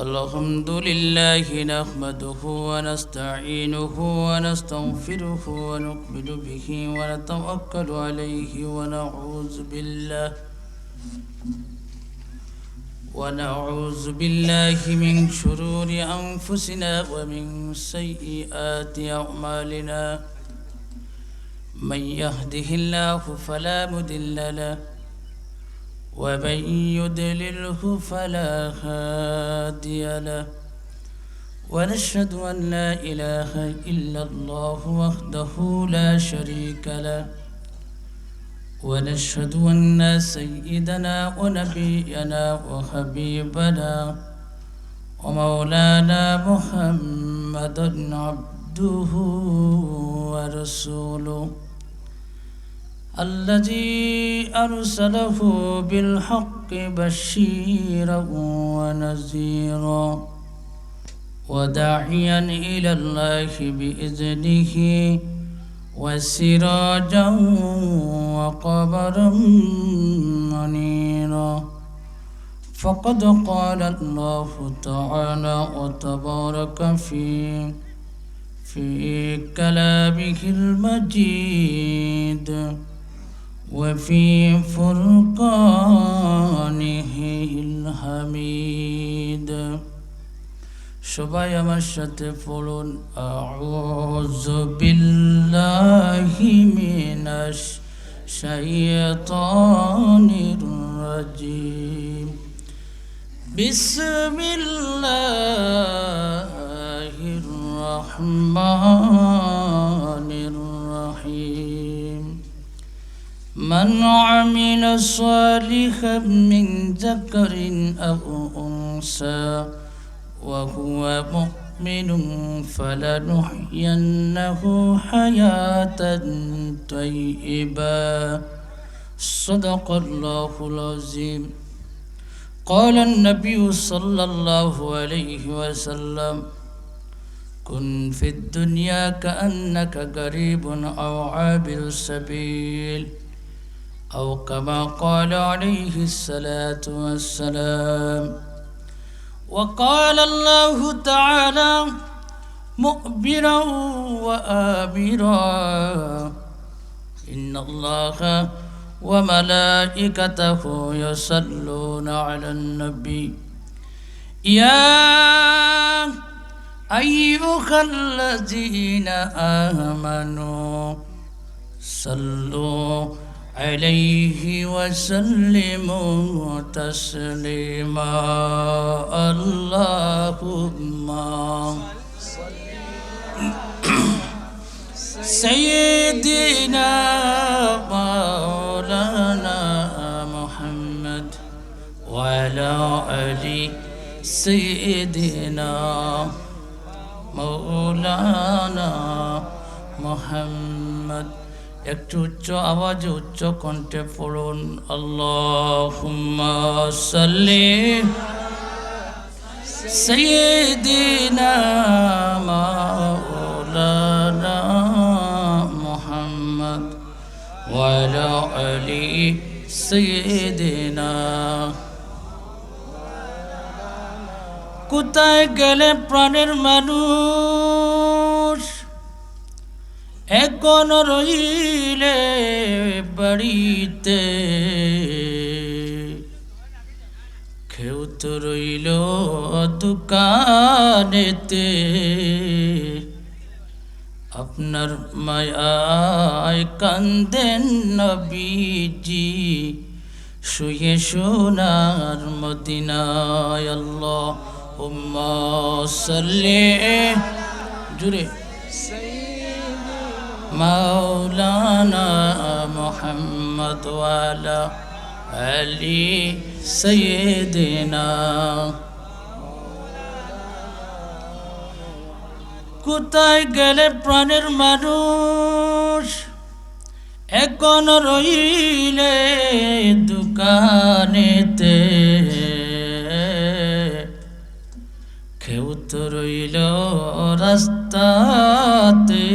الحمد لله نحمده ونستعينه ونستغفره ونؤمن به ونتوكل عليه ونعوذ بالله من شرور أنفسنا ومن سيئات أعمالنا من يهده الله فلا مضل له ومن يضلله فلا هادي له ونشهد أن لا إله إلا الله وحده لا شريك له ونشهد أن سيدنا ونبينا وحبيبنا ومولانا محمدا عبده ورسوله الذي أرسله بالحق بشيرا ونذيرا وداعيا إلى الله بإذنه وسراجا وقمرا منيرا فقد قال الله تعالى وتبارك في كلامه المجيد وفي فرقانه الحميد সবাই আমার সাথে পড়ুন আউযু বিল্লাহি মিনাশ শাইতানির রাজিম বিসমিল্লাহির রহমানির রহিম من عمل صالحا من ذكر أو أنثى وهو مؤمن فلنحيينه حياة طيبة صدق الله العظيم قال النبي صلى الله عليه وسلم كن في الدنيا كأنك غريب أو عابر سبيل أو كما قال عليه الصلاة والسلام وقال الله تعالى مؤبرا وآمرا إن الله وملائكته يصلون على النبي يا أيها الذين آمنوا صلوا عليه وسلموا تسليما اللهم سيدنا مولانا محمد وعلى آل سيدنا مولانا محمد একটু উচ্চ আওয়াজে উচ্চ কণ্ঠে পড়ুন আল্লাহুম্মা সাল্লি সাইয়্যিদিনা মাওলানা মুহাম্মদ ওয়া আলা আলি সাইয়্যিদিনা কোথায় গেলে প্রাণের মানুষ এখন রইলে বাড়িতে কেউ তো রইল দোকানেতে আপনার মায়ায় কান্দেন নবীজি শুয়ে সোনার মদিনায় আল্লাহুম্মা সাল্লি জুড়ে مولانا محمد وعلى آل سيدنا কোথায় গেলে প্রাণের মানুষ এখন রইলে দোকানেতে কেউ তো রইল রাস্তাতে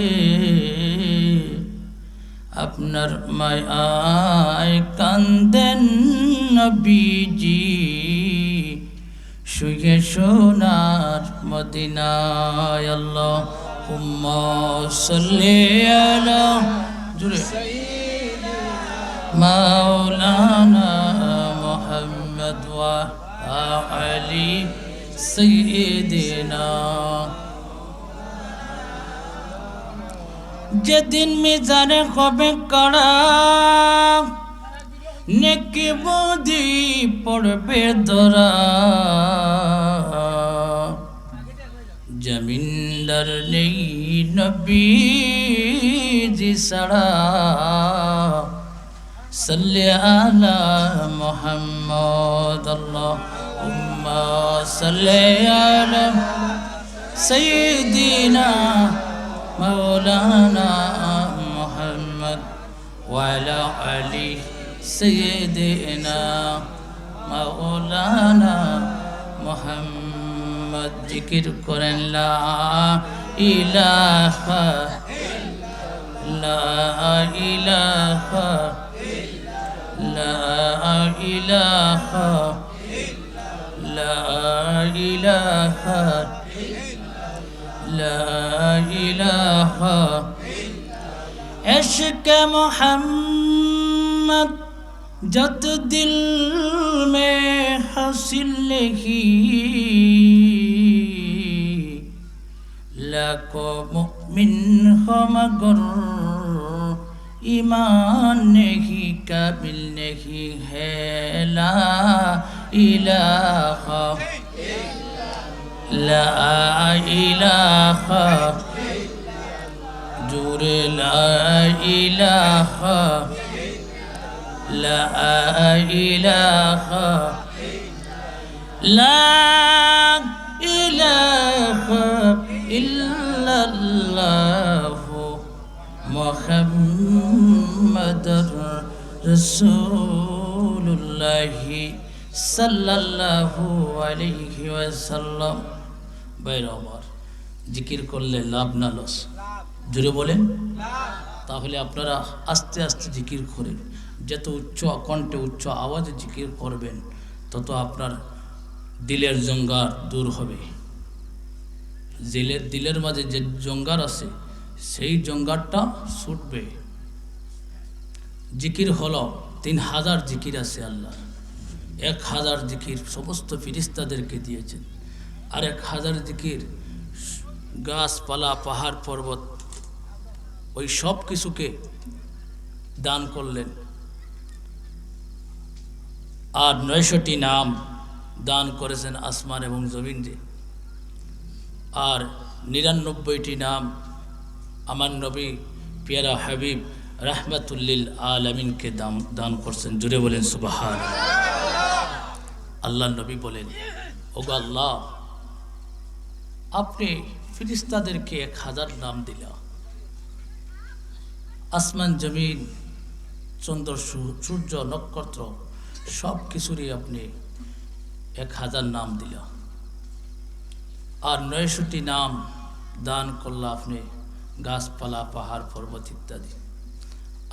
আপনার মায়ায় কান্দেন নবীজি শুয়ে সোনার মদিনায় আল্লাহুম্মা সাল্লি আলা জুরে মাওলানা মুহাম্মদ ওয়া আলি সাইয়্যিদিনা। যেদিন মিজানে হবে কড়া নেকি বুদ্ধি পড়বে ধরা, জমিনদার নেই নবীজি ছাড়া। সাল্লি আলা মুহাম্মদ আল্লাহুম্মা সাল্লি আলা সাইয়্যিদিনা মাওলানা মুহাম্মদ ওয়া আলা আলি সাইয়্যিদিনা মাওলানা মুহাম্মদ। জিকির করেন লা ইলাহা লা ইলাহা লা ইলাহা লা ইলাহা লা ইলাহা। इश्क़ मोहम्मद जत दिल में हासिल नहीं, लाखों मुमिन हो मगर ईमान नहीं काबिल नहीं है। ला इलाहा ला इलाहा জোরে লা ইলাহা লা ইলাহা লা ইলাহা ইল্লাল্লাহ মুহাম্মাদুর রাসূলুল্লাহ সাল্লাল্লাহু আলাইহি ওয়াসাল্লাম। ভাইরা আমার, জিকির করলে লাভ না লস? জোরে বলেন। তাহলে আপনারা আস্তে আস্তে জিকির করেন। যত উচ্চ কণ্ঠে উচ্চ আওয়াজে জিকির করবেন তত আপনার দিলের জঙ্গার দূর হবে। দিলের মাঝে যে জঙ্গার আছে সেই জঙ্গারটা ছুটবে। জিকির হলো 3000 জিকির আছে আল্লাহ। 1000 জিকির সমস্ত ফিরিস্তাদেরকে দিয়েছেন, আর 1000 জিকির গাছপালা পাহাড় পর্বত ওই সব কিছুকে দান করলেন। আর 900টি নাম দান করেছেন আসমান এবং জমিনে। আর 99টি নাম আমার নবী পিয়ারা হাবিব রাহমাতুল্লিল আলামিনকে দান করছেন। জুড়ে বলেন সুবহানাল্লাহ। আল্লাহ নবী বলেন, ওগো আল্লাহ, আপনি ফিরিস্তাদেরকে 1000 নাম দিলা, আসমান জমিন চন্দ্র সূর্য নক্ষত্র সব কিছুরই আপনি 1000 নাম দিলা, আর 900টি নাম দান করলা আপনি গাছপালা পাহাড় পর্বত ইত্যাদি।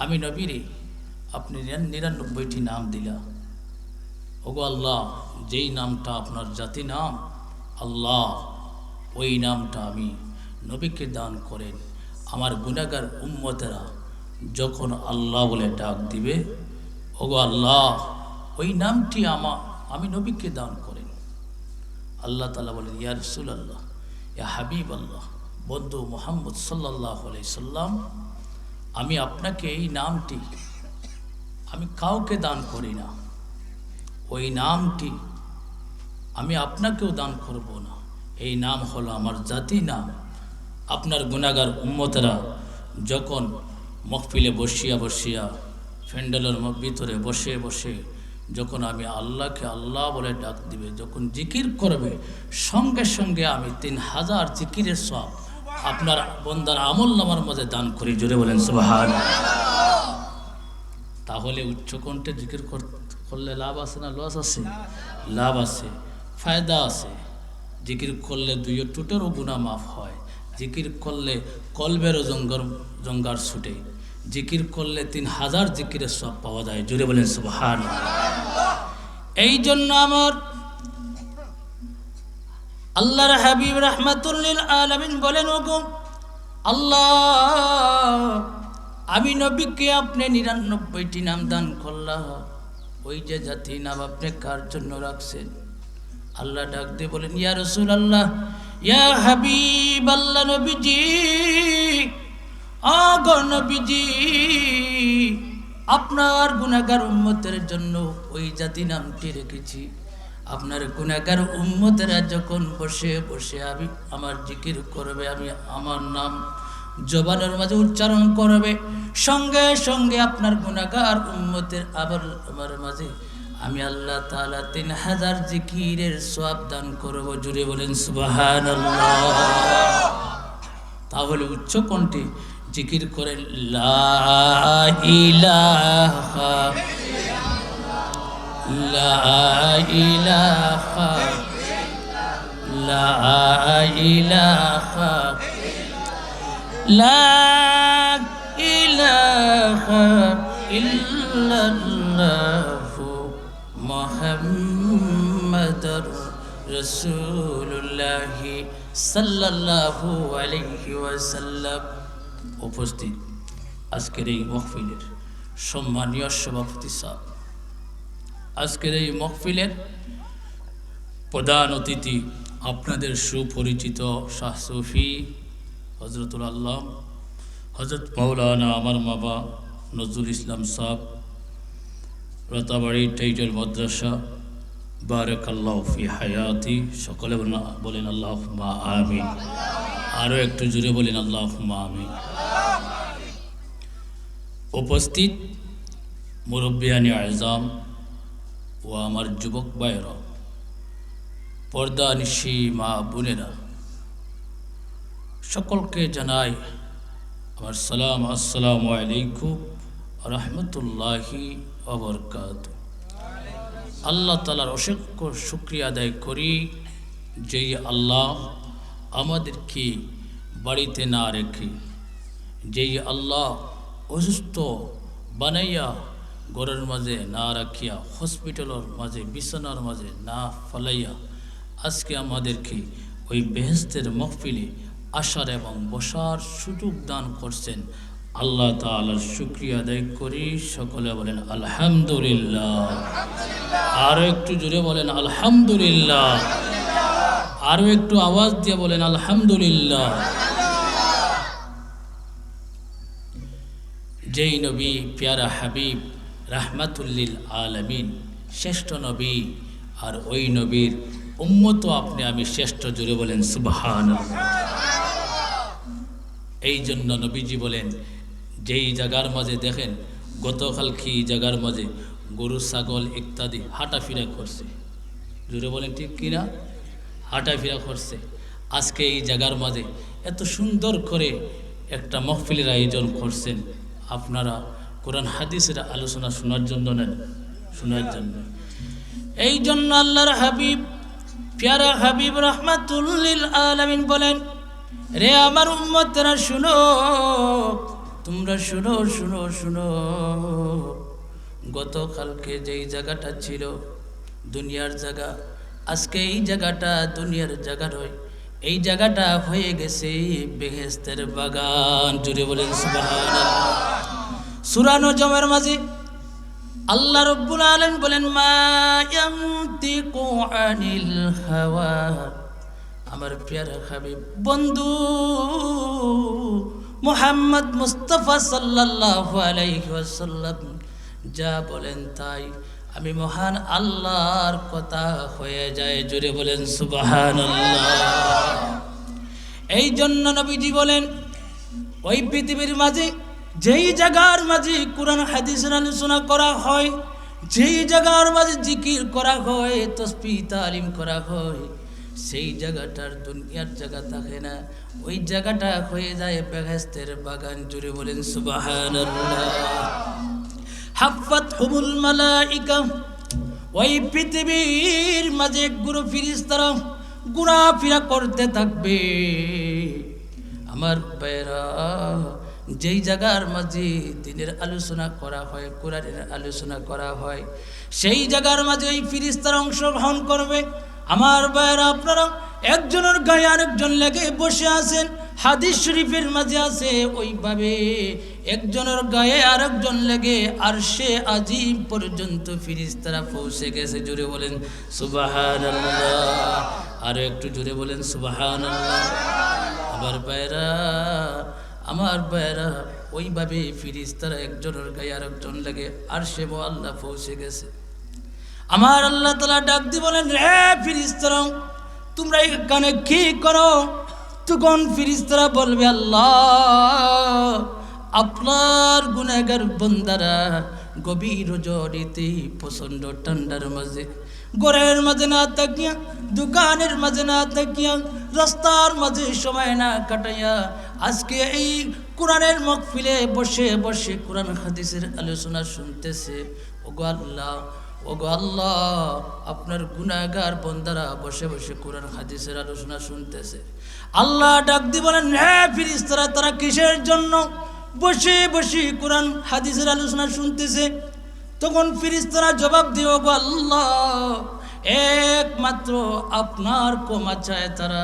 আমি নবীরে আপনি 99টি নাম দিলা। ওগো আল্লাহ, যেই নামটা আপনার জাতি নাম আল্লাহ, ওই নামটা আমি নবীকে দান করেন। আমার গুনাহগার উম্মতেরা যখন আল্লাহ বলে ডাক দিবে, ওগো আল্লাহ, ওই নামটি আমি নবীকে দান করেন। আল্লাহ তাআলা বলেন, ইয়া রাসূলুল্লাহ, ইয়া হাবিব আল্লাহ, বন্ধু মুহাম্মদ সাল্লাল্লাহু আলাইহি সাল্লাম, আমি আপনাকে এই নামটি আমি কাউকে দান করি না। ওই নামটি আমি আপনাকেও দান করব না। এই নাম হলো আমার জাতি নাম। আপনার গুনাহগার উম্মতেরা যখন মহফিলে বসিয়া বসিয়া ফ্যান্ডেলের ভিতরে বসে বসে যখন আমি আল্লাহকে আল্লাহ বলে ডাক দিবে, যখন জিকির করবে, সঙ্গে সঙ্গে আমি 3000 জিকিরের সওয়াব আপনার বন্দার আমল নামার মাঝে দান করি। জোরে বলেন সুবহানাল্লাহ। তাহলে উচ্চকণ্ঠে জিকির করলে লাভ আছে না লস আছে? লাভ আছে, ফায়দা আছে। জিকির করলে 2 টুটেরও গুনাহ মাফ হয়। জিকির করলে কলবেরও জঙ্গার ছুটে। জিকির করলে 3000 জিকিরের সব পাওয়া যায়। জোরে বলেন সুবহানাল্লাহ। এই জন্য আমার আল্লাহর হাবিব রাহমাতুল লিল আলামিন বলেন, ওগো আল্লাহ, আমি নবীকে আপনি 99টি নাম দান করলাম, ওই যে জাতি নাম আপনি কার জন্য রাখছেন? আল্লাহ ডাক দিয়ে বলেন, ইয়া রাসূলুল্লাহ, ইয়া হাবিব আল্লাহ, নবীজি, আগো নবীজি, আপনার গুনাহগার উম্মতের জন্য ওই জাতি নামটি রেখেছি। আপনার গুনাহগার উম্মতেরা যখন বসে বসে আমি আমার জিকির করবে, আমি আমার নাম জবানের মাঝে উচ্চারণ করবে, সঙ্গে সঙ্গে আপনার গুনাহগার উম্মতের আবার আমার মাঝে আমি আল্লাহ তাআলা 3000 জিকিরের সওয়াব দান করব। জুড়ে বলেন সুবহানাল্লাহ। তাহলে উচ্চ কণ্ঠে জিকির করে লা ইলাহা লা ইলাহা লা ইলাহা লা ইলাহা ইল্লাল্লাহু মুহাম্মাদুর রাসূলুল্লাহ সাল্লাল্লাহু আলাইহি ওয়াসাল্লাম। উপস্থিত আজকের এই মাহফিলের সম্মানীয় সভাপতি সাহেব, আজকের এই মাহফিলের প্রধান অতিথি আপনাদের সুপরিচিত শাহ সুফি হজরতুল আল্লাহ হজরত মাওলানা আমার বাবা নজরুল ইসলাম সাহেব, রতাবাড়ি টাইটেল মাদ্রাসা, বারাকাল্লাহু ফি হায়াতি। সকলে বলেন আল্লাহুম্মা আমিন। আরও একটু জোরে বলেন আল্লাহুম্মা আমিন। উপস্থিত মুরব্বিয়ানি আযম ও আমার যুবক ভাইয়েরা, পর্দা নিশি মা বোনেরা, সকলকে জানাই আমার সালাম। আসসালামু আলাইকুম রহমতুল্লাহি ওয়া বারাকাতুহু। আল্লাহ তাআলার অসংখ্য শুকরিয়া আদায় করি, যেই আল্লাহ আমাদেরকে বাড়িতে না রেখে, যেই আল্লাহ অসুস্থ বানাইয়া ঘরের মাঝে না রাখিয়া, হসপিটালের মাঝে বিছানার মাঝে না ফলাইয়া আজকে আমাদেরকে ওই বেহেশতের মাহফিলে আসার এবং বসার সুযোগ দান করছেন, আল্লাহ তাআলার শুকরিয়া আদায় করি। সকলে বলেন আলহামদুলিল্লাহ। আরও একটু জোরে বলেন আলহামদুলিল্লাহ। আরও একটু আওয়াজ দিয়ে বলেন আলহামদুলিল্লাহ। যেই নবী প্যারা হাবিব রাহমাতুল লিল আলামিন, শ্রেষ্ঠ নবী, আর ওই নবীর উম্মত আপনি আমি শ্রেষ্ঠ। জোরে বলেন সুবহানাল্লাহ। এই জন্য নবীজি বলেন, যেই জায়গার মাঝে দেখেন গতকালকে এই জায়গার মাঝে গরু ছাগল ইত্যাদি হাঁটাফেরা করছে, জোরে বলেন ঠিক কিনা, হাঁটাফেরা করছে, আজকে এই জায়গার মাঝে এত সুন্দর করে একটা মাহফিলের আয়োজন করছেন। আপনারা কোরআন হাদিসের আলোচনা শোনার জন্য নেন, শোনার জন্য। এই জন্য আল্লাহর হাবিব প্যারা হাবিব রাহমাতুল লিল আলামিন বলেন, রে আমার উম্মতরা শুনো, তোমরা শুনো শুনো শুনো, গতকালকে যেই জায়গাটা ছিল দুনিয়ার জায়গা, আজকে এই জায়গাটা দুনিয়ার জায়গা নয়, এই জায়গাটা হয়ে গেছে বেহেশতের বাগান। জুড়ে বলেন সুবহানাল্লাহ। সূরা নজমের মাঝে আল্লাহ রাব্বুল আলামিন বলেন, মা ইয়ানতিকু আনিল হাওয়া। আমার প্যারা হাবিব বন্ধু মুহাম্মদ মুস্তাফা সাল্লাল্লাহু আলাইহি ওয়াসাল্লাম যা বলেন তাই আমি মহান আল্লাহর কথা হয়ে যায়। জুড়ে বলেন সুবহানাল্লাহ। এই জন্য নবীজি বলেন, ওই পৃথিবীর মাঝে যেই জায়গার মাঝে কোরআন হাদিসের আলোচনা করা হয়, যেই জায়গার মাঝে জিকির করা হয়, তাসবিহ তালিম করা হয়, সেই জায়গাটার দুনিয়ার জায়গা থাকে না, ওই জায়গাটা হয়ে যায় বেহেশতের বাগান। জুড়ে বলেন সুবহানাল্লাহ। হাফাত হুমুল মালাইকা, ওই পৃথিবীর মাঝে গুরু ফিরিস্তারা ঘোরাফেরা করতে থাকবে। আমার ভাইরা, যেই জায়গার মাঝে দিনের আলোচনা করা হয়, কোরআনের আলোচনা করা হয়, সেই জায়গার মাঝে এই ফিরিস্তারা অংশগ্রহণ করবে। আমার ভাইরা, আপনারা একজনের গায়ে আরেকজন লেগে বসে আছেন। হাদিস শরীফের মাঝে আছে ওইভাবে একজনের গায়ে আরেকজন লেগে আরশে আজিম পর্যন্ত ফেরেশতারা পৌঁছে গেছে। জোরে বলেন সুবহানাল্লাহ, আরো একটু জোরে বলেন সুবহানাল্লাহ। আমার ভাইরা, আমার ভাইরা, ওইভাবে ফেরেশতারা একজনের গায়ে আরেকজন লেগে আরশে মুআল্লা পৌঁছে গেছে। আমার আল্লাহ তাআলা ডাক দিয়ে বলেন, রে ফেরেশতারা তোমরা এখানে কি করো? তখন ফেরেশতারা বলবে, আল্লাহ আপনার গুনাহগার বান্দারা গভীর রজনীতে প্রচণ্ড ঠান্ডার মাঝে, ঘরের মাঝে না থাকিয়া, দোকানের মাঝে না থাকিয়া, রাস্তার মাঝে সময় না কাটাইয়া আজকে এই কোরআনের মাহফিলে বসে বসে কোরআন হাদিসের আলোচনা শুনতেছে। ওগো আল্লাহ, ওগো আল্লাহ, আপনার গুনাহগার বান্দারা বসে বসে কোরআন হাদিসের আলোচনা শুনতেছে। আল্লাহ ডাক দিয়ে বলেন, হ্যাঁ ফেরেশতারা তারা কিসের জন্য বসে বসে কোরআন হাদিসের আলোচনা শুনতেছে? তখন ফেরেশতারা জবাব দিয়ে, ওগো আল্লাহ একমাত্র আপনার ক্ষমা চায় তারা।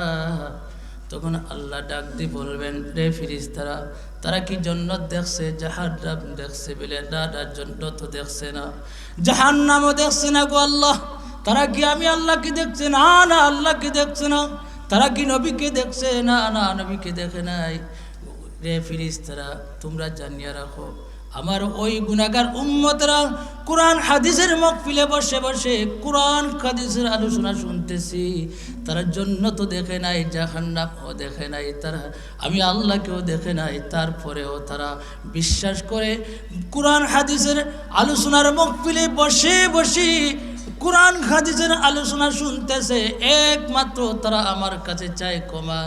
তখন আল্লাহ ডাক দিয়ে বলবেন, রে ফেরেশতারা তারা কি জান্নাত দেখছে, জাহান্নাম দেখছে? বলে না, জান্নাত তো দেখছে না, জাহান্নামও দেখছে না গো আল্লাহ। তারা কি আমি আল্লাহকে দেখছে? না না, আল্লাহকে দেখছে না। তারা কি নবীকে দেখছে? না না, নবীকে দেখে নাই। রে ফেরেশতারা তোমরা জানিয়ে রাখো, আমার ওই গুনাহগার উম্মতরা কোরআন হাদিসের মাহফিলে বসে বসে কোরআন হাদিসের আলোচনা শুনতেছি, তারা জান্নাত দেখে নাই, জাহান্নামও দেখে নাই, তারা আমি আল্লাহকেও দেখে নাই। তারপরেও তারা বিশ্বাস করে কোরআন হাদিসের আলোচনার মাহফিলে বসে বসে কোরআন হাদিসের আলোচনা শুনতেছে। একমাত্র তারা আমার কাছে চায় ক্ষমা।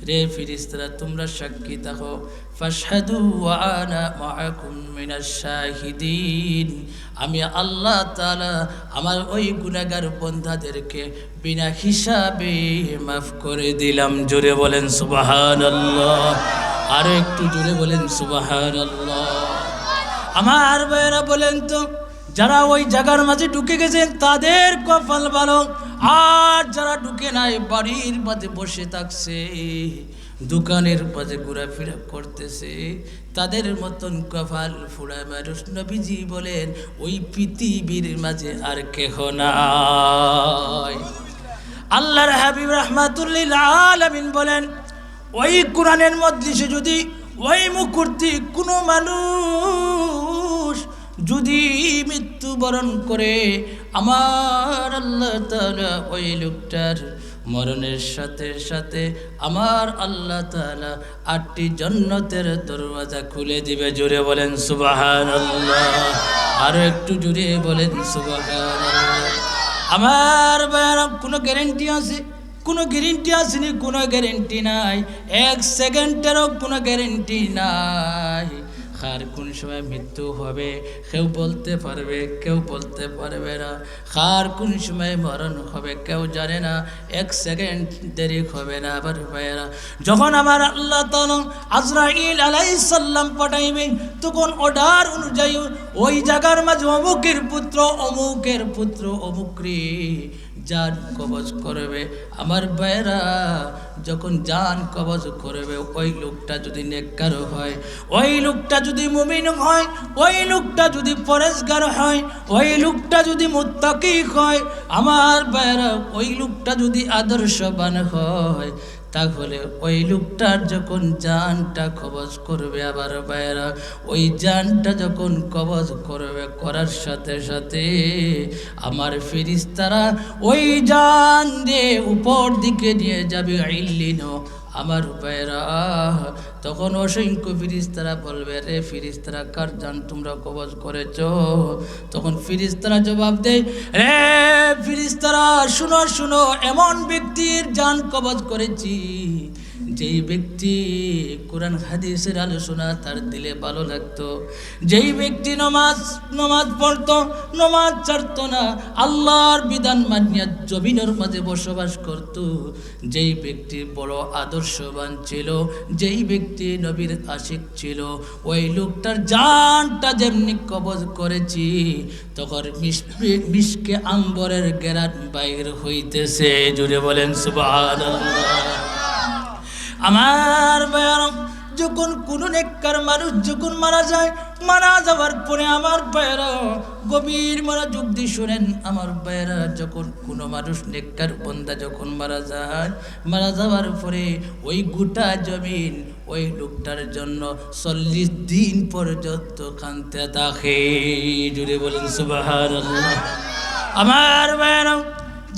রে ফেরেশতারা তোমরা সাক্ষী থাকো, ফাশহাদু ওয়া আনা মাআকুম মিনাশ শাহিদিন। আমি আল্লাহ তাআলা আমার ওই গুনাহগার বান্দাদেরকে বিনা হিসাবে মাফ করে দিলাম। জোরে বলেন সুবহানাল্লাহ, আরো একটু জোরে বলেন সুবহানাল্লাহ। আমার ভাইরা বলেন তো, যারা ওই জায়গার মাঝে ঢুকে গেছেন তাদের কপাল ভালো, আর যারা ঢুকে নাই বাড়ির মাঝে বসে থাকছে, দোকানের মাঝে ঘোরাফেরা করতেছে, তাদের মতন কপাল ফুড়া মানুষ নবীজি বলেন ওই পৃথিবীর মাঝে আর কেহ নাই। আল্লাহর হাবিব রাহমাতুল্লিল আলামিন বলেন, ওই কোরআনের মজলিসে যদি ওই মুহূর্তে কোনো মানুষ যদি মৃত্যুবরণ করে, আমার আল্লাহ তাআলা ওই লোকটার মরণের সাথে সাথে আমার আল্লাহ তাআলা 8টি জান্নাতের দরওয়াজা খুলে দিবে। জোরে বলেন সুবহানাল্লাহ, আরো একটু জোরে বলেন সুবহানাল্লাহ। আমার ভাইরা কোনো গ্যারান্টি আছে? কোনো গ্যারেন্টি আসেনি, কোনো গ্যারেন্টি নাই, 1 সেকেন্ডেরও কোনো গ্যারেন্টি নাই। কার কোন সময় মৃত্যু হবে কেউ বলতে পারবে, কেউ বলতে পারবে না। কার কোন সময় মরণ হবে কেউ জানে না, 1 সেকেন্ড দেরি হবে না। আবার ভাইয়েরা, যখন আমার আল্লাহ তাআলা আজরাইল আলাইহিস সালাম পাঠাইবেন, তখন অর্ডার অনুযায়ী ওই জায়গার মাঝে অমুকের পুত্র অমুকের পুত্র অমুকরে জান কবজ করবে। আমার ভাইয়েরা, যখন জান কবজ করবে, ওই লোকটা যদি নেককার হয়, ওই লোকটা যদি মুমিন হয়, ওই লোকটা যদি পরেজগার হয়, ওই লোকটা যদি মুত্তাকি হয়, আমার ভাইয়েরা ওই লোকটা যদি আদর্শবান হয়, তাহলে ওই লোকটার যখন জানটা কবজ করবে, আবার ভাইয়েরা ওই জানটা যখন কবজ করবে, করার সাথে সাথে আমার ফেরেশতারা ওই জান দিয়ে উপর দিকে নিয়ে যাবে ইল্লিন। আমার ভাইয়েরা, তখন অসংখ্য ফেরেশতারা বলবে, রে ফেরেশতারা কার জান তোমরা কবজ করেছ? তখন ফেরেশতারা জবাব দেয়, রে ফেরেশতারা শুনো শুনো, এমন ব্যক্তির জান কবজ করেছি যেই ব্যক্তি কোরআন হাদিসের আলোচনা তার দিলে ভালো লাগতো, যেই ব্যক্তি নমাজ পড়তো, নমাজ ছাড়তো না, আল্লাহর বিধান মানিয়া জমিনের মাঝে বসবাস করত, যেই ব্যক্তি বড় আদর্শবান ছিল, যেই ব্যক্তি নবীর আশিক ছিল, ওই লোকটার জানটা যেমনি কবজ করেছি তখন মিশকে আম্বরের গেরাত বাইর হইতেছে। জুড়ে বলেন সুবহানাল্লাহ। আমার ভাইরা, যখন কোনো নেককার মানুষ যখন মারা যায়, মারা যাওয়ার পরে আমার ভাইরা গভীর মনোযোগ দিয়ে শোনেন, আমার ভাইরা যখন কোনো মানুষ নেককার বান্দা যখন মারা যায়, মারা যাওয়ার পরে ওই গোটা জমিন ওই লোকটার জন্য 40 দিন পর্যন্ত কাঁদতে থাকে। জুড়ে বলেন সুবহানাল্লাহ। আমার ভাইরা,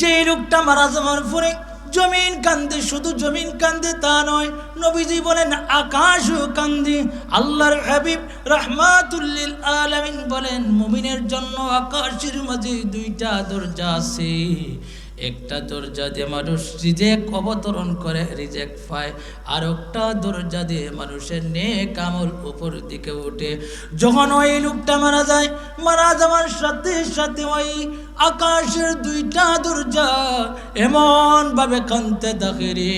যে লোকটা মারা যাওয়ার পরে জমিন কান্দে, শুধু জমিন কান্দে তা নয়, নবীজি বলেন আকাশও কান্দে। আল্লাহর হাবিব রাহমাতুল লিল আলামিন বলেন মুমিনের জন্য আকাশের মাঝে 2টা দরজা আছে। একটা দরজা দিয়ে মানুষ রিজেক অবতরণ করে, রিজেক পায়, আর একটা দরজা দিয়ে মানুষের নেক আমল উপর দিকে ওঠে। যখন ওই লোকটা মারা যায়, মারা যাওয়ার সাথে সাথে ওই আকাশের 2টা দরজা এমন ভাবে কাঁদতে থাকে রে,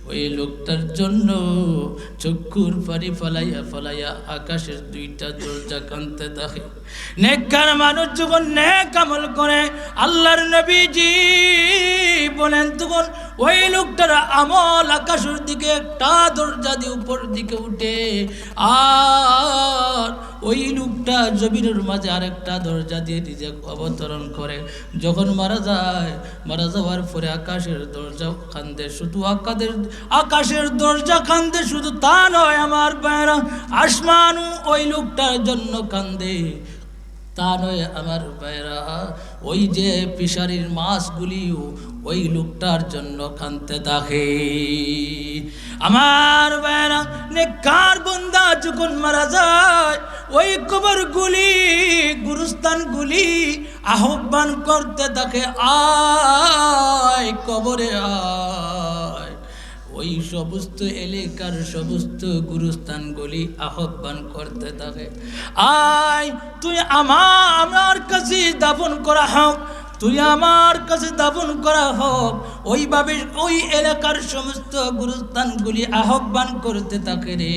ওই লোকটার জন্য চক্ষুর পানি ফলাইয়া ফলাইয়া আকাশের 2টা দরজা কাঁদতে থাকে। নেককার মানুষ যখন নেক আমল করে, আল্লাহর নবীজি বলেন তখন ওই লোকটার আমল আকাশের দিকে একটা দরজা দিয়ে উপর দিকে উঠে, আর ওই লোকটা জমিনের মাঝে আরেকটা দরজা দিয়ে নিজে অবতরণ করে। যখন মারা যায়, মারা যাওয়ার পরে আকাশের দরজা কান্দে, শুধু আকাশের দরজা কান্দে, শুধু তা নয় আমার ভাইরা, আসমানও ওই লোকটার জন্য কান্দে। তা নয় আমার ভাইরা, ওই যে ফিশারির মাছগুলিও ওই লোকটার জন্য কাঁদতে থাকে। আমার ভাইরা, নেককার বান্দা যখন মারা যায়, ওই কবরগুলি, গুরুস্থানগুলি আহ্বান করতে থাকে, আয় কবরে আয়। ওই সমস্ত এলাকার সমস্ত গুরুস্থানগুলি আহ্বান করতে থাকে, আয় তুই আমার কাছে দাফন করা হোক, তুই আমার কাছে দাফন করা হোক। ওইভাবে ওই এলাকার সমস্ত গুরুস্থানগুলি আহ্বান করতে থাকে রে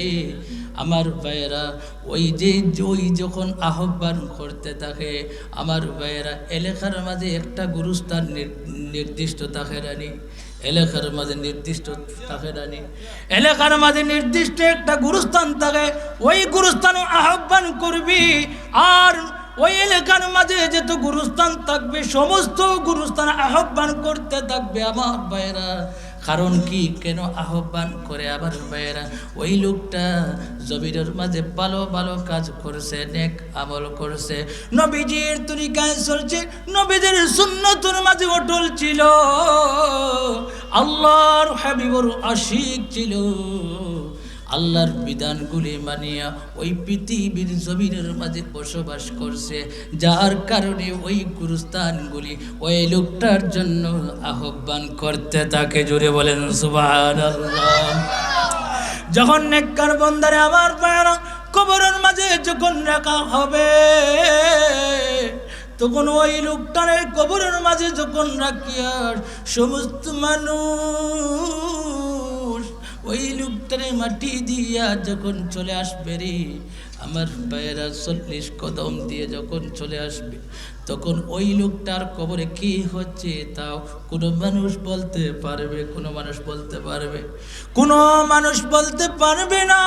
আমার ভাইয়েরা। ওই যখন আহ্বান করতে থাকে আমার ভাইয়েরা, এলাকার মাঝে একটা গুরুস্থান নির্দিষ্ট থাকে রানি, এলাকার মাঝে নির্দিষ্ট থাকে রানি, এলাকার মাঝে নির্দিষ্ট একটা গুরুস্থান থাকে। ওই গুরুস্থানও আহ্বান করবি, আর ওই এলাকার মাঝে যত গুরুস্থান থাকবে সমস্ত গুরুস্থান আহ্বান করতে থাকবে আমার ভাইয়েরা। কারণ কি, কেন আহ্বান করে আমার ভাইয়েরা? ওই লোকটা জমিনের মাঝে ভালো ভালো কাজ করছে, নেক আমল করছে, নবীজির তরিকায় চলছে, নবীদের সুন্নতের মাঝে অটল ছিল, আল্লাহর হাবিবর আশিক ছিল, আল্লাহর বিধানগুলি মানিয়া ওই পৃথিবীর জমিনের মাঝে বসবাস করছে, যার কারণে ওই গুরুস্থানগুলি ওই লোকটার জন্য আহ্বান করতে থাকে। জোরে বলেন সুবহানাল্লাহ। যখন নেককার বান্দারে আমার ভাইরা কবরের মাঝে যখন রাখা হবে, তখন ওই লোকটারে কবরের মাঝে যখন রাখিয়া সমস্ত মানুষ ওই লোকটারে মাটি দিয়া যখন চলে আসবে রে আমার ভাইয়েরা, 40 কদম দিয়ে যখন চলে আসবে, তখন ওই লোকটার কবরে কি হচ্ছে তাও কোনো মানুষ বলতে পারবে? কোনো মানুষ বলতে পারবে? কোনো মানুষ বলতে পারবে না।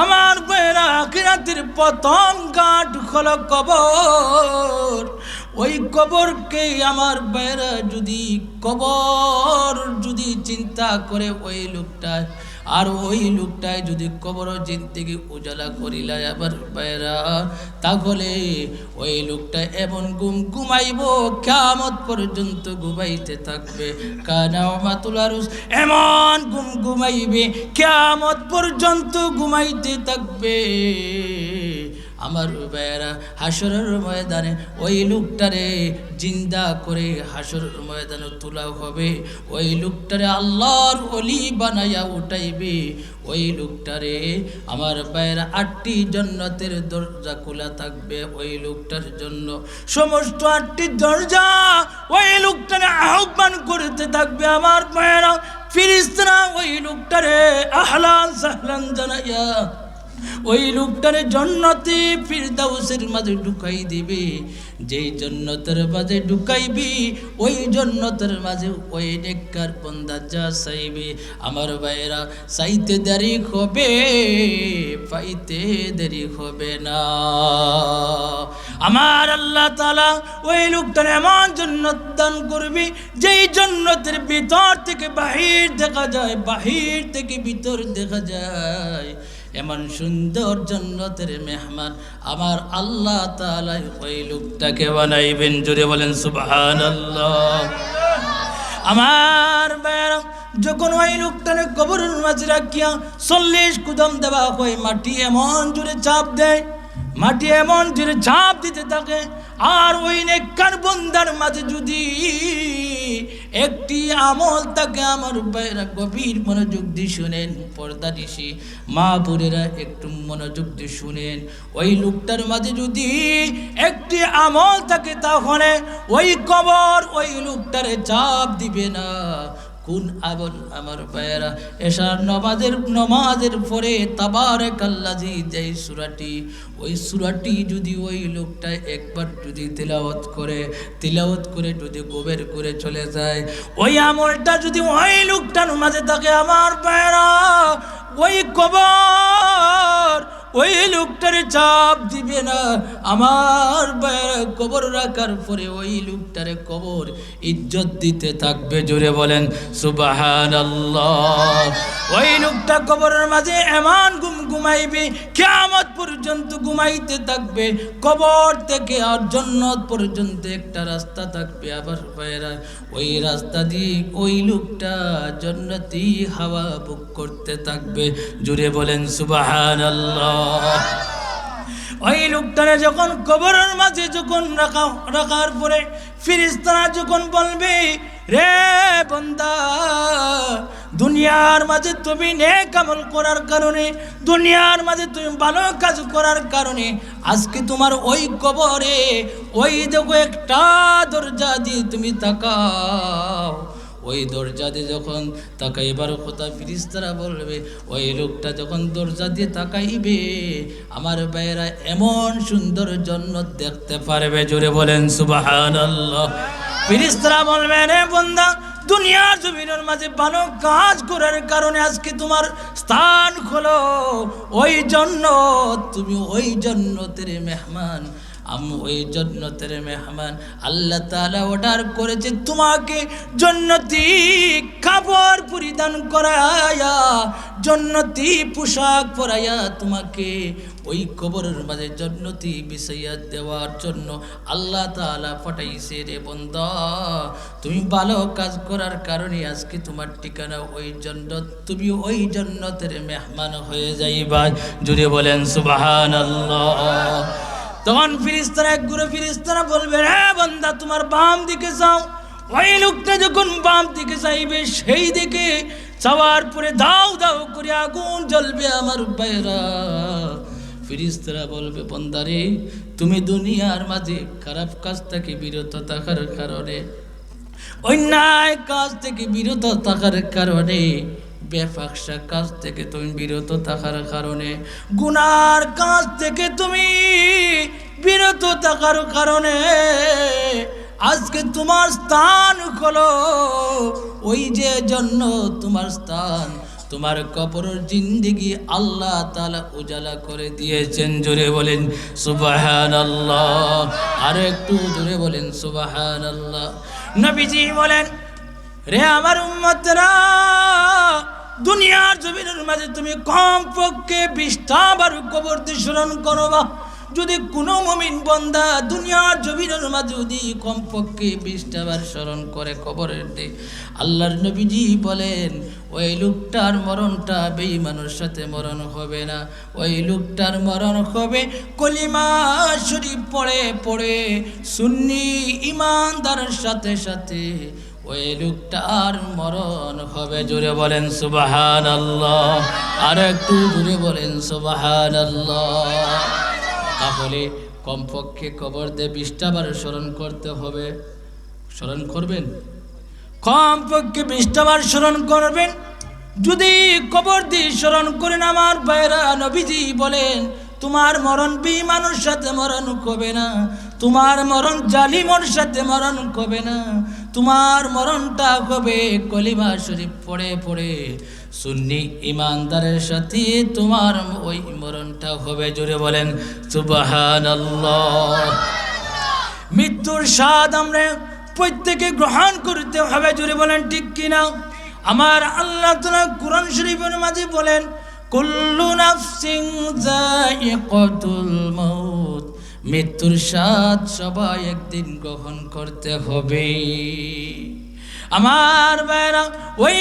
আমার ভাইয়েরা, আখিরাতের প্রথম ঘাট হলো কবর। ওই কবরকে আমার ভাইয়েরা যদি চিন্তা করে ওই লোকটা, আর ওই লোকটাই যদি কবর জিন্দেগি উজালা করিলা আবার ভাইয়েরা, তাহলে ওই লোকটা এমন ঘুমাইব কিয়ামত পর্যন্ত ঘুমাইতে থাকবে। কানামাতুল আরুস, এমন ঘুমাইবে কিয়ামত পর্যন্ত ঘুমাইতে থাকবে। আমার ভাইয়েরা হাসরের ময়দানে ওই লোকটারে জিন্দা করে হাসরের ময়দানে তোলা হবে, ওই লোকটারে আল্লাহর ওলি বানাইয়া উঠাইবে, ওই লোকটারে আমার ভাইয়েরা 8টি জান্নাতের দরজা খোলা থাকবে ওই লোকটার জন্য। সমস্ত 8টি দরজা ওই লোকটারে আহ্বান করতে থাকবে আমার ভাইয়েরা। ফেরেশতারা ওই লোকটারে আহলান সাহলান জানাইয়া ওই লোকটারে জান্নাতে ফিরদাউসের মাঝে ঢুকাই দিবে। যেই জান্নাতের মাঝে ঢুকাইবি ওই জান্নাতের মাঝে ওই নেককার বান্দা যা চাইবে আমার ভাইয়েরা চাইতে দেরি হবে, পাইতে দেরি হবে না। আমার আল্লাহ তাআলা ওই লোকটারে এমন জান্নাত দান করবি যেই জান্নাতের ভিতর থেকে বাহির দেখা যায়, বাহির থেকে ভিতর দেখা যায়। এমন সুন্দর জান্নাতের মেহমান আমার আল্লাহ তাআলা ওই লোকটাকে বানাইবেন। জোরে বলেন সুবহানাল্লাহ। আমার ভাইয়েরা যখন ওই লোকটারে কবরের মাঝে রাখিয়া 40 কদম দেওয়া হয়, মাটি এমন জোরে চাপ দেয়, মাটি এমন জোরে চাপ দিতে থাকে। আর ওই নেককার বান্দার মাঝে যদি একটি আমল থাকে আমার ভাইরা গভীর মনোযোগ দিয়ে শুনেন, পর্দা দিশি মা বোনেরা একটু মনোযোগ দিয়ে শুনেন। ওই লোকটার মাঝে যদি একটি আমল থাকে তাহলে ওই কবর ওই লোকটারে চাপ দিবে না। কোন আমল আমার ভাইয়েরা? এশার নমাজের পরে তাবারাকাল্লাযী যেই সূরাটি, ওই সূরাটি যদি ওই লোকটা একবার যদি তিলাওয়াত করে যদি গভীর করে চলে যায়, ওই আমলটা যদি ওই লোকটার মাঝে থাকে আমার ভাইয়েরা, ওই কবর ওই লোকটারে চাপ দিবে না। আমার ভাইয়েরা কবর রাখার পরে ওই লোকটারে কবর ইজ্জত দিতে থাকবে। জোরে বলেন সুবহানাল্লাহ। ওই লোকটা কবরের মাঝে এমন ঘুমাইবে কিয়ামত পর্যন্ত ঘুমাইতে থাকবে। কবর থেকে আর জান্নাত পর্যন্ত একটা রাস্তা থাকবে। আবার ভাইয়েরা ওই রাস্তা দিয়ে ওই লোকটা জান্নাতি হাওয়া ভোগ করতে থাকবে। জোরে বলেন সুবহানাল্লাহ। ওই লোকটারে যখন কবরের মাঝে যখন রাখার পরে ফেরেশতারা যখন বলবে, রে বান্দা, দুনিয়ার মাঝে তুমি নেক আমল করার কারণে, দুনিয়ার মাঝে তুমি ভালো কাজ করার কারণে আজকে তোমার ওই কবরে ওই দেখো একটা দরজা দিয়ে তুমি তাকাও। ওই দরজা দিয়ে যখন তাকাইবার কথা ফেরেশতারা বলবে, ওই লোকটা যখন দরজা দিয়ে তাকাইবে আমার ভাইয়েরা এমন সুন্দর জান্নাত দেখতে পারবে। জোরে বলেন সুবহানাল্লাহ। ফেরেশতারা বলবে, রে বান্দা, দুনিয়ার জমিনের মাঝে ভালো কাজ করার কারণে আজকে তোমার স্থান হলো ওই জান্নাত, তুমি ওই জান্নাতের মেহমান। ওই জান্নাতের মেহমান আল্লাহ তাআলা অর্ডার করেছে তোমাকে জান্নাতি কাপড় পরিধান করায়া, জান্নাতি পোশাক পরাইয়া তোমাকে ওই কবরের মাঝে জান্নাতি বিছাইয়া দেওয়ার জন্য আল্লাহ তাআলা পাঠাইছে। রে বান্দা, তুমি ভালো কাজ করার কারণে আজকে তোমার ঠিকানা ওই জান্নাত, তুমি ওই জান্নাতের মেহমান হয়ে যাইবা। জুড়ে বলেন সুবহানাল্লাহ। তখন ফেরেশতারা বলবে, রে বান্দা, তোমার বাম দিকে যাও। ওই লোকটা যখন বাম দিকে যাইবে সেই দিকে যাওয়ার পরে দাও দাও করে আগুন জ্বলবে আমার ভাইরা। ফেরেশতারা বলবে, বান্দারে, তুমি দুনিয়ার মাঝে খারাপ কাজ থেকে বিরত থাকার কারণে, অন্যায় কাজ থেকে বিরত থাকার কারণে, বেফাকশা কাজ থেকে তুমি বিরত থাকার কারণে, গুনার কাজ থেকে তুমি বিরত থাকার কারণে আজকে তোমার স্থান হলো ওই যে জন্য তোমার স্থান, তোমার কবরের জিন্দেগি আল্লাহ তাআলা উজালা করে দিয়েছেন। জোরে বলেন সুবহানাল্লাহ। আর একটু জোরে বলেন সুবহানাল্লাহ। নবীজি বলেন, রে আমার উম্মতরা, দুনিয়ার জমিনের মাঝে তুমি কমপক্ষে 20টা বার কবর দিয়ে স্মরণ করবা। যদি কোনো মুমিন বান্দা দুনিয়ার জমিনের মাঝে যদি কমপক্ষে 20টা বার স্মরণ করে কবরের দিকে, আল্লাহর নবীজি বলেন ওই লোকটার মরণটা বেঈমানের সাথে মরণ হবে না, ওই লোকটার মরণ হবে কলিমা শরীফ পড়ে পড়ে সুন্নি ইমানদারের সাথে সাথে ওই লোকটার মরণ হবে। জোরে বলেন সুবহানাল্লাহ, আর একটু জোরে বলেন সুবহানাল্লাহ। তাহলে কমপক্ষে কবর দিয়ে 20টা বার স্মরণ করতে হবে। স্মরণ করবেন, কমপক্ষে 20টা বার স্মরণ করবেন। যদি কবর দিয়ে স্মরণ করেন আমার ভাইরা, নবীজি বলেন তোমার মরণ বেঈমানের সাথে মরণ হবে না, তোমার মরণ জালিমের সাথে মরণ হবে না, তোমার মরণটা হবে কলিমা শরীফ পড়ে পড়ে সুন্নি ইমানদারের সাথে তোমার ওই মরণটা হবে। জোরে বলেন সুবহানাল্লাহ। মৃত্যুর স্বাদ আমরা প্রত্যেকে গ্রহণ করতে হবে। জোরে বলেন ঠিক কিনা? আমার আল্লাহ তাআলা কোরআন শরীফের মাঝে বলেন কুল্লু নাফসিন যায়িকাতুল মাউত, মৃত্যুর স্বাদ সবাই একদিন গ্রহণ করতে হবে। আমার ভাইরা, ওই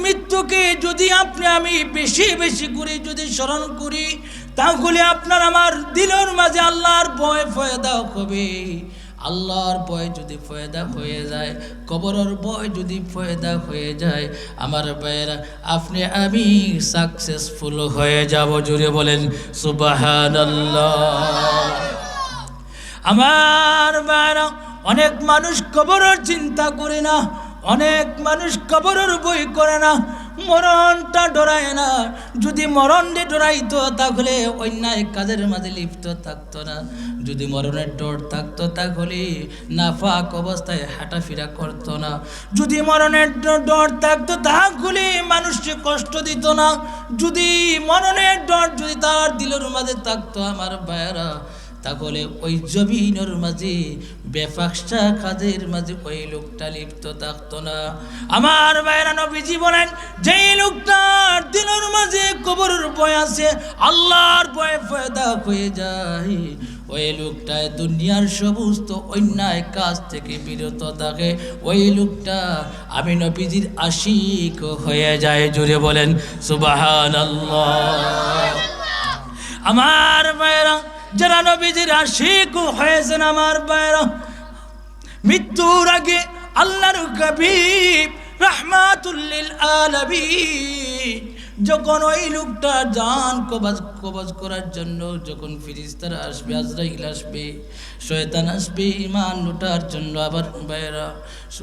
মৃত্যুকে যদি আপনি আমি বেশি বেশি করে যদি স্মরণ করি, তাহলে আপনার আমার দিলের মাঝে আল্লাহর ভয় ফয়দা হবে। আল্লাহর ভয় যদি ফয়দা হয়ে যায়, কবরের ভয় যদি ফয়দা হয়ে যায়, আমার ভাইয়েরা আপনি আমি সাকসেসফুল হয়ে যাব। জুড়ে বলেন সুবহানাল্লাহ। আমার ভাইয়েরা, অনেক মানুষ কবরের চিন্তা করে না, অনেক মানুষ কবরের ভয় করে না, মরণটা ডরায় না। যদি মরণে ডরাইতো তাহলে অন্যায় কাজের মাঝে লিপ্ত থাকতো না। যদি মরণের ডর থাকতো তাহলে নাফাক অবস্থায় হাঁটাফেরা করতো না। যদি মরণের ডর থাকতো তাহলে মানুষকে কষ্ট দিত না। যদি মরণের ডর যদি তার দিলের মাঝে থাকতো আমার ভাইয়েরা, তাহলে ওই জমিনের মাঝে বেফাকশা কাজের মাঝে ওই লোকটা লিপ্ত থাকতো না। আমার ভাইরা, নবীজি বলেন যেই লোকটার দিলের মাঝে কবরের ভয় আছে, আল্লাহর ভয় পয়দা হয়ে যায়, ওই লোকটা দুনিয়ার সমস্ত অন্যায় কাজ থেকে বিরত থাকে। ওই লোকটা আমি নবীজির আশিক হয়ে যায়। জুড়ে বলেন সুবহানাল্লাহ। আমার ভাইরা, যারা নবীজির আশিক হয়েছেন আমার ভাইরা, মৃত্যুর আগে আল্লাহর হাবিব রাহমাতুল লিল আলামিন যখন ওই লোকটা জান কবজ করার জন্য যখন ফেরেশতারা আসবে, আজরাইল আসবে, শয়তান আসবে ঈমান লুটার জন্য, আবার ভাইরা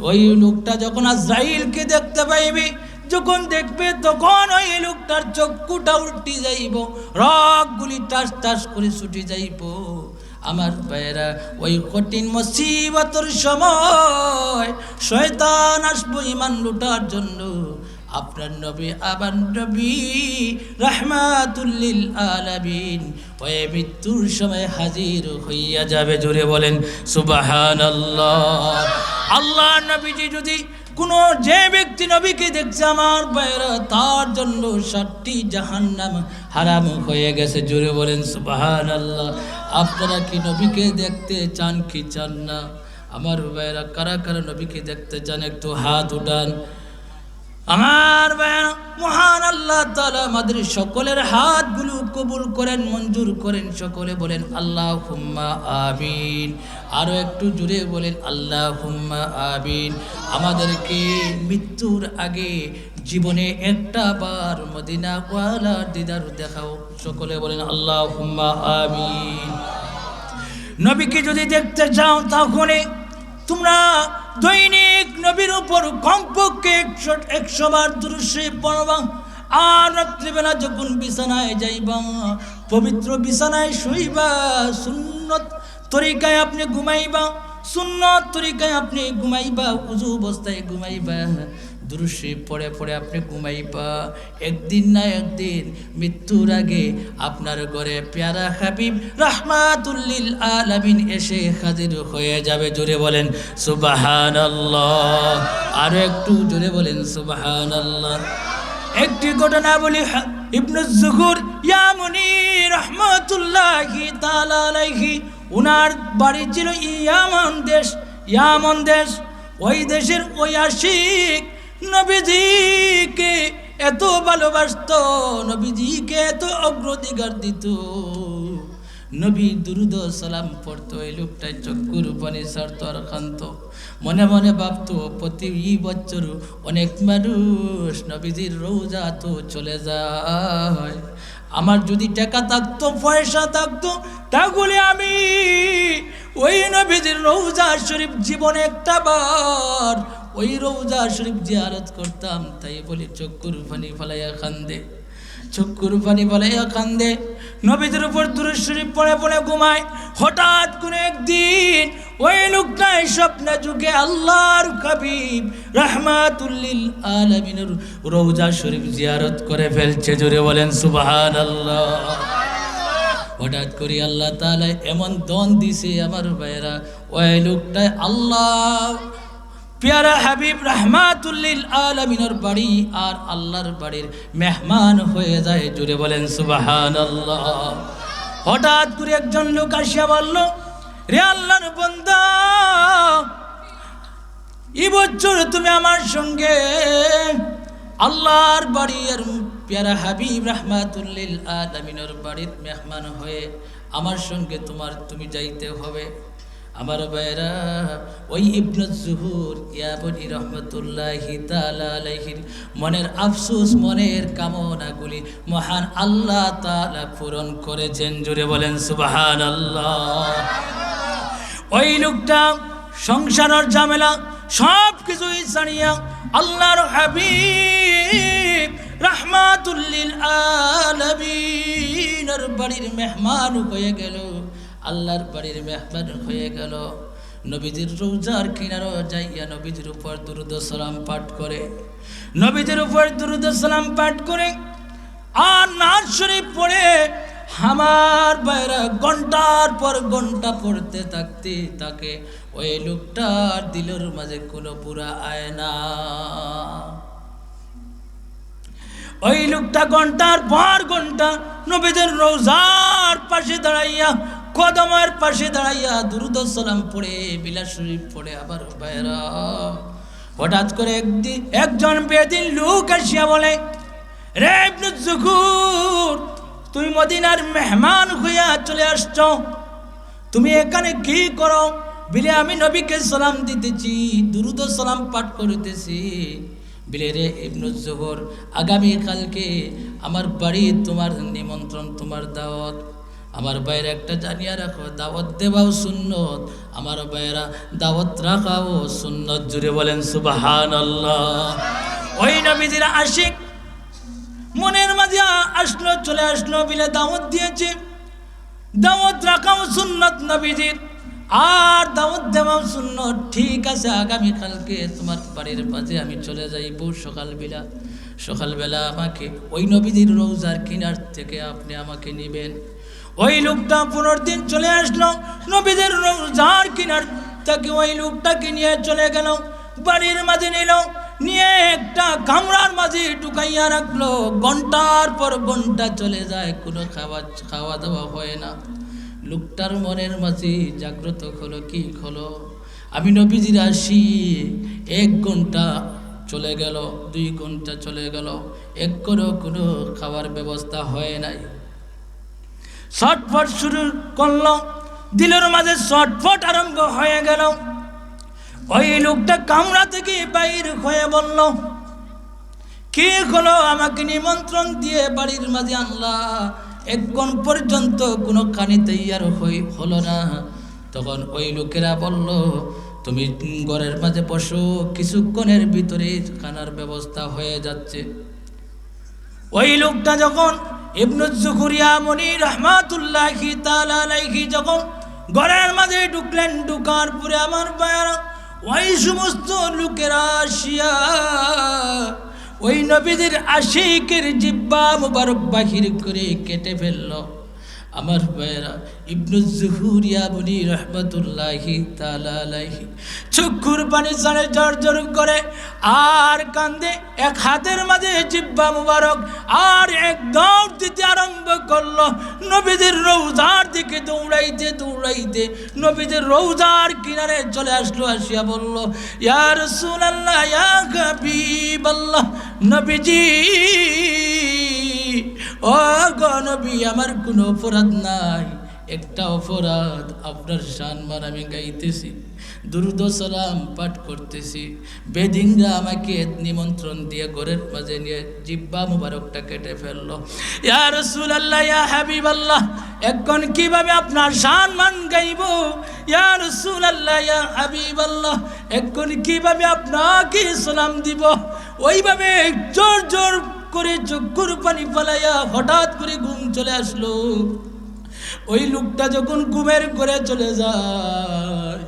ওই লোকটা যখন আজরাইলকে দেখতে পাইবে, যখন দেখবে তখন ওই লোকটার চক্ষুটা উল্টি যাইব, রগগুলি টাস টাস করে ছুটে যাইব। আমার ভাইরা, ওই কঠিন মুসিবতের সময় শয়তান আসবে ঈমান লুটার জন্য। আপনার নবী, আবার নবী রাহমাতুল লিল আলামিন ওই মৃত্যুর সময় হাজির হইয়া যাবে। জোরে বলেন সুবহানাল্লাহ। আল্লাহ নবীজি যদি কোনো যে ব্যক্তি নবীকে দেখছে আমার ভাইরা, তার জন্য 7টি জাহান্নাম হারাম হয়ে গেছে। জোরে বলেন সুবহানাল্লাহ। আপনারা কি নবীকে দেখতে চান কি চান না? আমার ভাইরা, কারা কারা নবীকে দেখতে চান একটু হাত উঠান। আমার ভাইরা, মহান আল্লাহ তাআলা আমাদের সকলের হাতগুলো কবুল করেন, মঞ্জুর করেন। সকলে বলেন আল্লাহুম্মা আমিন। আরো একটু জোরে বলেন আল্লাহুম্মা আমিন। আমাদেরকে মৃত্যুর আগে জীবনে একটা বার মদিনা ওয়ালার দিদার দেখাও। সকলে বলেন আল্লাহুম্মা আমিন। নবীকে যদি দেখতে চাও তাহলে তোমরা দৈনিক নবীর উপর কমপক্ষে 100 বার দুরূদ শরীফ পড়বা। আর রাত্রিবেলা যখন বিছানায় যাইবা, পবিত্র বিছানায় শুইবা, সুন্নত তরিকায় আপনি ঘুমাইবা, সুন্নত তরিকায় আপনি ঘুমাইবা, উযু অবস্থায় ঘুমাইবা, দুরূদ শরীফ পড়ে পড়ে আপনি ঘুমাইবা। একদিন না একদিন মৃত্যুর আগে আপনার ঘরে প্যারা হাবিব রাহমাতুল লিল আলামিন এসে হাজির হয়ে যাবে। জোরে বলেন সুবহানাল্লাহ। আর একটু জোরে বলেন সুবহানাল্লাহ। একটি ঘটনা বলি, ইবনে যুহুর ইয়ামনি রাহমাতুল্লাহি তাআলা আলাইহি, উনার বাড়ি ছিল ইয়ামন দেশ। ওই দেশের ওই আশিক নবীজিকে এত ভালোবাসতো, নবীজিকে এত অগ্রাধিকার দিত। নবী দুরুদ সালাম পড়তো, এই লোকটাই চক্ষুর পানি ছাড়তো আর কান্ত। মনে মনে ভাবতো প্রতি বছর অনেক মানুষ নবীজির রওজা তো চলে যায়, আমার যদি টাকা থাকতো, পয়সা থাকতো, তাহলে আমি ওই নবীজির রওজা শরীফ জীবনে একটা বার ওই রওজা শরীফ জিয়ারত করতাম। তাই বলি চক্ষুর পানি ফলাইয়া কান্দে, চক্ষুর পানি ফলাইয়া কান্দে। নবীজির উপর দুরূদ শরীফ পড়ে পড়ে ঘুমায়। হঠাৎ করে একদিন ওই লোকটাই স্বপ্নে যুগে আল্লাহর হাবিব রাহমাতুল লিল আলামিনের রওজা শরীফ জিয়ারত করে ফেলছে। জোরে বলেন সুবহানাল্লাহ। হঠাৎ করে আল্লাহ তাআলা এমন দন দিছে আমার ভাইরা, ওই লোকটাই আল্লাহ প্যারা হাবিব রাহমাতুল লিল আলামিনের বাড়ি আর আল্লাহর বাড়ির মেহমান হয়ে যায়। জুড়ে বলেন সুবহানাল্লাহ। হঠাৎ করে একজন লোক আসিয়া বলল, রে আল্লাহর বান্দা, এই বছর তুমি আমার সঙ্গে আল্লাহর বাড়ি আর প্যারা হাবিব রাহমাতুল লিল আলামিনের বাড়ির মেহমান হয়ে আমার সঙ্গে তুমি যাইতে হবে। আমার ভাইরা, ওই ইবনে যুহুর ইয়াবনি রহমাতুল্লাহি তাআলা আলাইহির মনের আফসোস, মনের কামনাগুলি মহান আল্লাহ তাআলা পূরণ করেছেন। জুড়ে বলেন সুবহানাল্লাহ। ওই লোকটা সংসারের ঝামেলা সব কিছুই ছাড়িয়া আল্লাহর হাবিব রাহমাতুল লিল আলামিনের বাড়ির মেহমান হয়ে গেল, আল্লাহর বাড়ির মেহমান হয়ে গেল। নবীজির রওজার কিনারে যাইয়া নবীজির উপর দুরূদ সালাম পাঠ করে, নবীজির উপর দুরূদ সালাম পাঠ করে আর নাত শরীফ পড়ে আমার বাইরা ঘন্টার পর ঘন্টা পড়তে থাকতে থাকে। ওই লোকটার দিলের মাঝে কোনো বুড়া আয় না। ওই লোকটা ঘন্টার পর ঘন্টা নবীদের রওজার পাশে দাঁড়াইয়া, কদমের পাশে দাঁড়াইয়া দুরূদ সালাম পড়ে, বিলাস শরীফ পড়ে। আবার ভাইরা, হঠাৎ করে একজন বেদিন লোক আসিয়া বলে, রে ইবনে যুহুর, তুমি মদিনার মেহমান হইয়া চলে আসছ, তুমি এখানে কি করো? বিলে আমি নবীকে সালাম দিতেছি, দুরূদ সালাম পাঠ করিতেছি। বিলে রে ইবনে যুহুর, আগামী কালকে আমার বাড়ি তোমার নিমন্ত্রণ, তোমার দাওয়াত। আমার বাইরে একটা জানিয়া রাখো, দাওয়াত দেওয়াও সুন্নত, আমার বাইরা দাওয়াত রাখাও সুন্নত। জুড়ে বলেন সুবহানাল্লাহ। ওই নবীজির আশিক মনের মাঝে আসলো, চলে আসলো, বিলে দাওয়াত দিয়েছে, দাওয়াত রাখাও সুন্নত নবীজির, আর দাওয়াত দেওয়াও সুন্নত। ঠিক আছে, আগামী কালকে তোমার বাড়ির পাশে আমি চলে যাইব সকালবেলা আমাকে ওই নবীজির রওজার কিনার থেকে আপনি আমাকে নেবেন। ওই লোকটা 15 দিন চলে আসলো, নবীদের রওজার কিনার থেকে ওই লোকটাকে নিয়ে চলে গেল, বাড়ির মাঝে নিল, নিয়ে একটা কামরার মাঝে ঢুকাইয়া রাখলো। ঘন্টার পর ঘন্টা চলে যায়, কোনো খাওয়া দাওয়া হয় না। লোকটার মনের মাঝে জাগ্রত হলো, কি হলো, আমি নবীজির আসি, 1 ঘন্টা চলে গেল, 2 ঘন্টা চলে গেল, এক করে কোনো খাওয়ার ব্যবস্থা হয় নাই। ছটফট শুরু করলো, দিলের মাঝে ছটফট আরম্ভ হয়ে গেল। ওই লোকটা কামরা থেকে বাইর হয়ে বলল, কি হলো, আমাকে নিমন্ত্রণ দিয়ে বাড়ির মাঝে আনলা, 1 ঘন্টা পর্যন্ত কোনো খানি তৈয়ার হলো না। তখন ওই লোকেরা বলল, তুমি ঘরের মাঝে বসো, কিছুক্ষণের ভিতরে খানার ব্যবস্থা হয়ে যাচ্ছে। ওই লোকটা যখন ইবনে যুহুর ইয়ামনি রাহমাতুল্লাহি তাআলা আলাইহি যখন ঘরের মাঝে ঢুকলেন, ঢুকার পরে আমার ভাইরা, ওই সমস্ত লোকেরা আসিয়া ওই নবীদের আশিকের জিহ্বা মুবারক বাহির করে কেটে ফেলল। আমার ভাইয়েরা, ইবনু জুহুরিয়া বনি রহমাতুল্লাহি তাআলা আলাইহি চক্ষুর পানি ছাড়ে জর্জর করে আর কান্দে, এক হাতের মাঝে জিহ্বা মুবারক, আর এক দৌড় দিতে আরম্ভ করলো নবীদের রওজার দিকে। দৌড়াইতে দৌড়াইতে নবীদের রওজার কিনারে চলে আসলো, আসিয়া বলল, ইয়া রাসূলুল্লাহ, ইয়া হাবিবাল্লাহ, নবীজি, ও গো নবী, আমার কোনো অপরাধ নাই, একটা অপরাধ, আপনার সম্মান আমি গাইতেছি, দুরূদ ও সালাম পাঠ করতেছি, বেদিনরা আমাকে নিমন্ত্রণ দিয়ে ঘরের মাঝে নিয়ে জিহ্বা মুবারকটা কেটে ফেললো। ইয়া রাসূলুল্লাহ, ইয়া হাবিবাল্লাহ, এখন কিভাবে আপনার সম্মান গাইব? ইয়া রাসূলুল্লাহ, ইয়া হাবিবাল্লাহ, এখন কিভাবে আপনাকে সালাম দিব? ওইভাবে জোর জোর করে চক্ষুর পানি ফেলাইয়া হঠাৎ করে ঘুম চলে আসলো। ওই লোকটা যখন ঘুমের করে চলে যায়,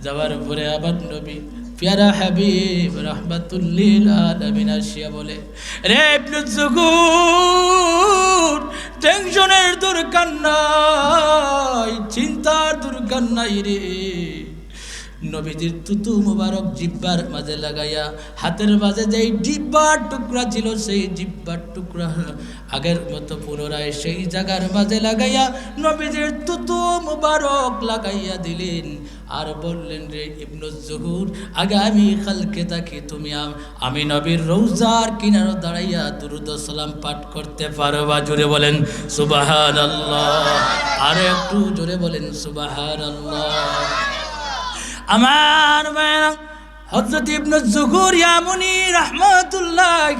যাওয়ার পরে আবার নবী প্যারা হাবিব রাহমাতুল্লিল আলামিন আসিয়া বলে, রে ইবনে জুহুর, টেনশনের দরকার নাই, চিন্তার দরকার নাই রে। নবীজির তুতু মুবারক জিহ্বার মাঝে লাগাইয়া, হাতের মাঝে যেই জিহ্বার টুকরা ছিল, সেই জিহ্বার টুকরা আগের মতো পুনরায় সেই জায়গার মাঝে লাগাইয়া নবীজির তুতু মুবারক লাগাইয়া দিলেন। আর বললেন, রে ইবনে জুহুর, আগামী কালকে তাকে তুমি আমি নবীর রওজার কিনারে দাঁড়াইয়া দুরূদ ও সালাম পাঠ করতে পারবা? জোরে বলেন সুবহানাল্লাহ, আর একটু জোরে বলেন সুবহানাল্লাহ। আমার হযরত ইবনে জুহুরিয়া মুনি রাহমাতুল্লাহ